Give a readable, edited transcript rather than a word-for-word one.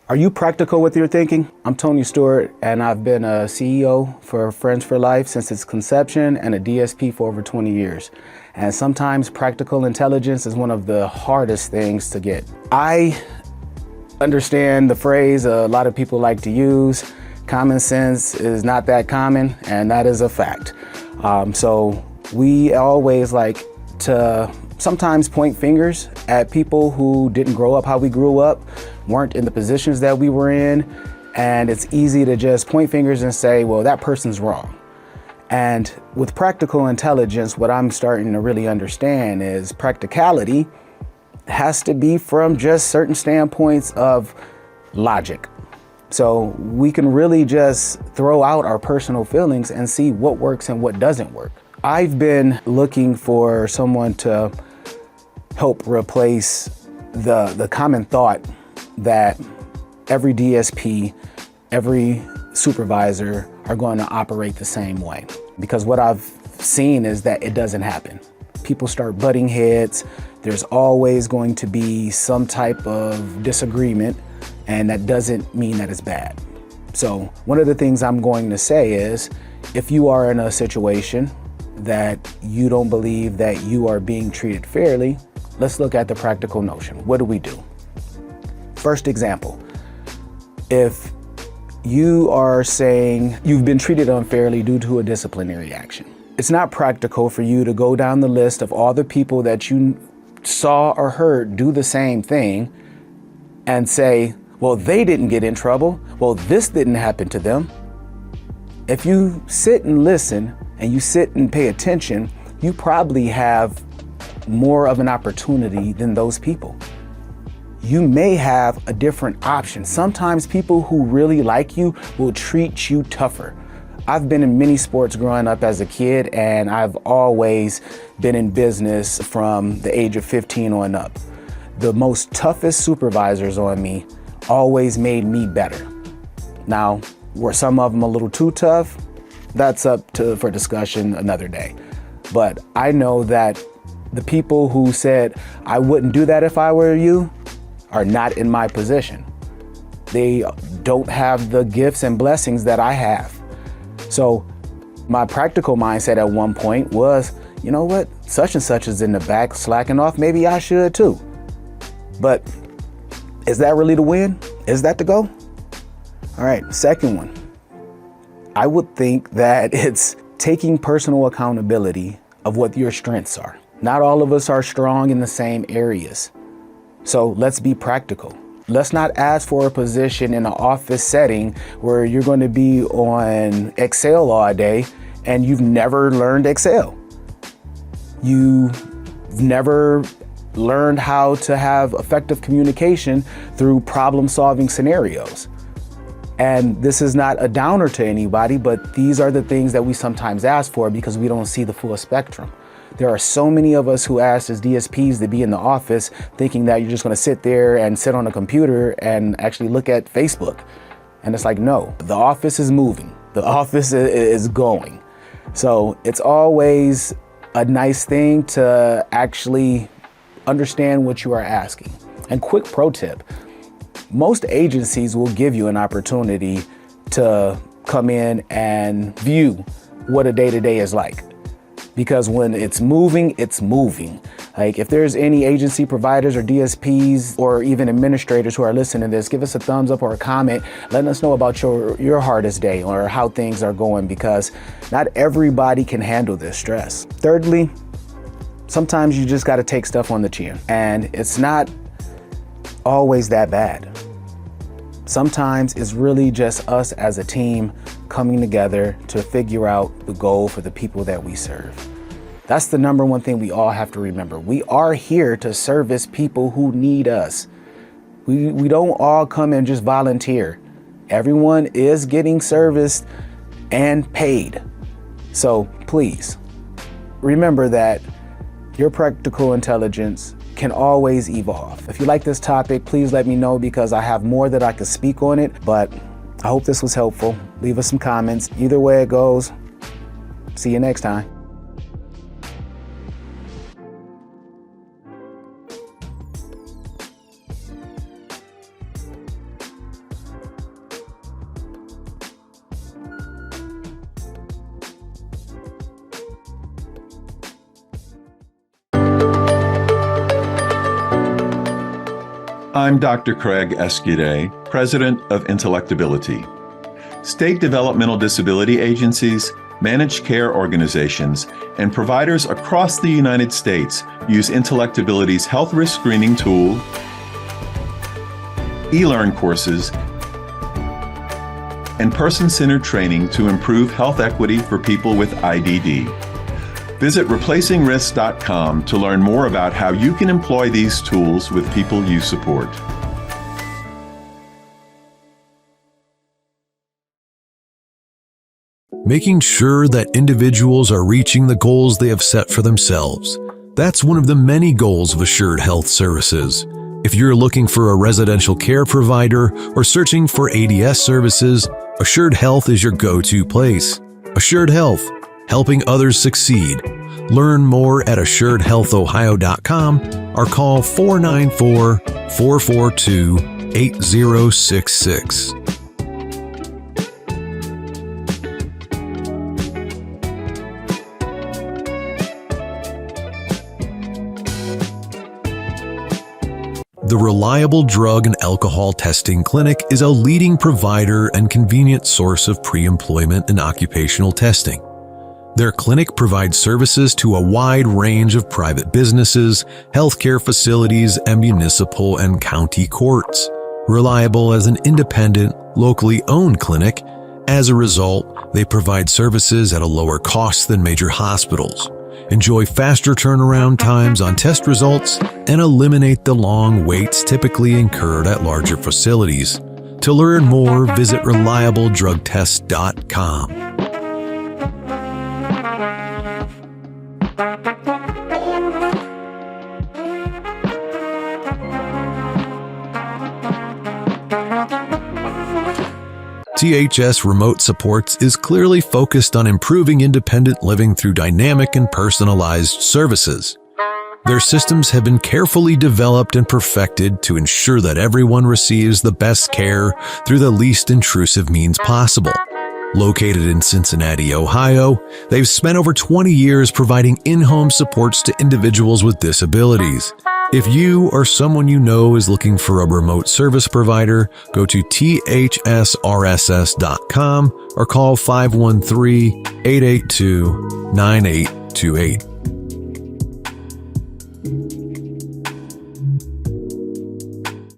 Are you practical with your thinking? I'm Tony Stewart, and I've been a CEO for Friends for Life since its conception and a DSP for over 20 years. And sometimes practical intelligence is one of the hardest things to get. I understand the phrase a lot of people like to use. Common sense is not that common, and that is a fact. So we always like to sometimes point fingers at people who didn't grow up how we grew up, weren't in the positions that we were in, and it's easy to just point fingers and say, well, that person's wrong. And with practical intelligence, what I'm starting to really understand is practicality has to be from just certain standpoints of logic. So we can really just throw out our personal feelings and see what works and what doesn't work. I've been looking for someone to help replace the common thought that every DSP, every supervisor are going to operate the same way. Because what I've seen is that it doesn't happen. People start butting heads. There's always going to be some type of disagreement, and that doesn't mean that it's bad. So one of the things I'm going to say is, if you are in a situation that you don't believe that you are being treated fairly, let's look at the practical notion. What do we do? First example, if you are saying you've been treated unfairly due to a disciplinary action, it's not practical for you to go down the list of all the people that you saw or heard do the same thing and say, well, they didn't get in trouble. Well, this didn't happen to them. If you sit and listen and you sit and pay attention, you probably have more of an opportunity than those people. You may have a different option. Sometimes people who really like you will treat you tougher. I've been in many sports growing up as a kid, and I've always been in business from the age of 15 on up. The most toughest supervisors on me always made me better. Now, were some of them a little too tough? That's for discussion another day. But I know that the people who said, I wouldn't do that if I were you, are not in my position. They don't have the gifts and blessings that I have. So my practical mindset at one point was, you know what, such and such is in the back slacking off, maybe I should too. But is that really the win? Is that the goal? All right, second one. I would think that it's taking personal accountability of what your strengths are. Not all of us are strong in the same areas. So let's be practical. Let's not ask for a position in an office setting where you're going to be on Excel all day and you've never learned Excel. You've never learned how to have effective communication through problem-solving scenarios. And this is not a downer to anybody, but these are the things that we sometimes ask for because we don't see the full spectrum. There are so many of us who ask as DSPs to be in the office thinking that you're just going to sit there and sit on a computer and actually look at Facebook. And it's like, no, the office is moving. The office is going. So it's always a nice thing to actually understand what you are asking. And quick pro tip, most agencies will give you an opportunity to come in and view what a day-to-day is like. Because when it's moving, it's moving. Like if there's any agency providers or DSPs or even administrators who are listening to this, give us a thumbs up or a comment, letting us know about your hardest day or how things are going, because not everybody can handle this stress. Thirdly, sometimes you just got to take stuff on the chin, and it's not always that bad. Sometimes it's really just us as a team coming together to figure out the goal for the people that we serve. That's the number one thing we all have to remember. We are here to service people who need us. We don't all come and just volunteer. Everyone is getting serviced and paid. So please remember that your practical intelligence can always evolve. If you like this topic, please let me know, because I have more that I could speak on it, but I hope this was helpful. Leave us some comments. Either way it goes, see you next time. I'm Dr. Craig Escudé, President of Intellectability. State developmental disability agencies, managed care organizations, and providers across the United States use Intellectability's health risk screening tool, e-learn courses, and person-centered training to improve health equity for people with IDD. Visit replacingrisks.com to learn more about how you can employ these tools with people you support. Making sure that individuals are reaching the goals they have set for themselves. That's one of the many goals of Assured Health Services. If you're looking for a residential care provider or searching for ADS services, Assured Health is your go-to place. Assured Health, helping others succeed. Learn more at assuredhealthohio.com or call 494-442-8066. The Reliable Drug and Alcohol Testing Clinic is a leading provider and convenient source of pre-employment and occupational testing. Their clinic provides services to a wide range of private businesses, healthcare facilities, and municipal and county courts. Reliable as an independent, locally owned clinic, as a result, they provide services at a lower cost than major hospitals. Enjoy faster turnaround times on test results and eliminate the long waits typically incurred at larger facilities. To learn more, visit reliabledrugtest.com. THS Remote Supports is clearly focused on improving independent living through dynamic and personalized services. Their systems have been carefully developed and perfected to ensure that everyone receives the best care through the least intrusive means possible. Located in Cincinnati, Ohio, they've spent over 20 years providing in-home supports to individuals with disabilities. If you or someone you know is looking for a remote service provider, go to thsrss.com or call 513-882-9828.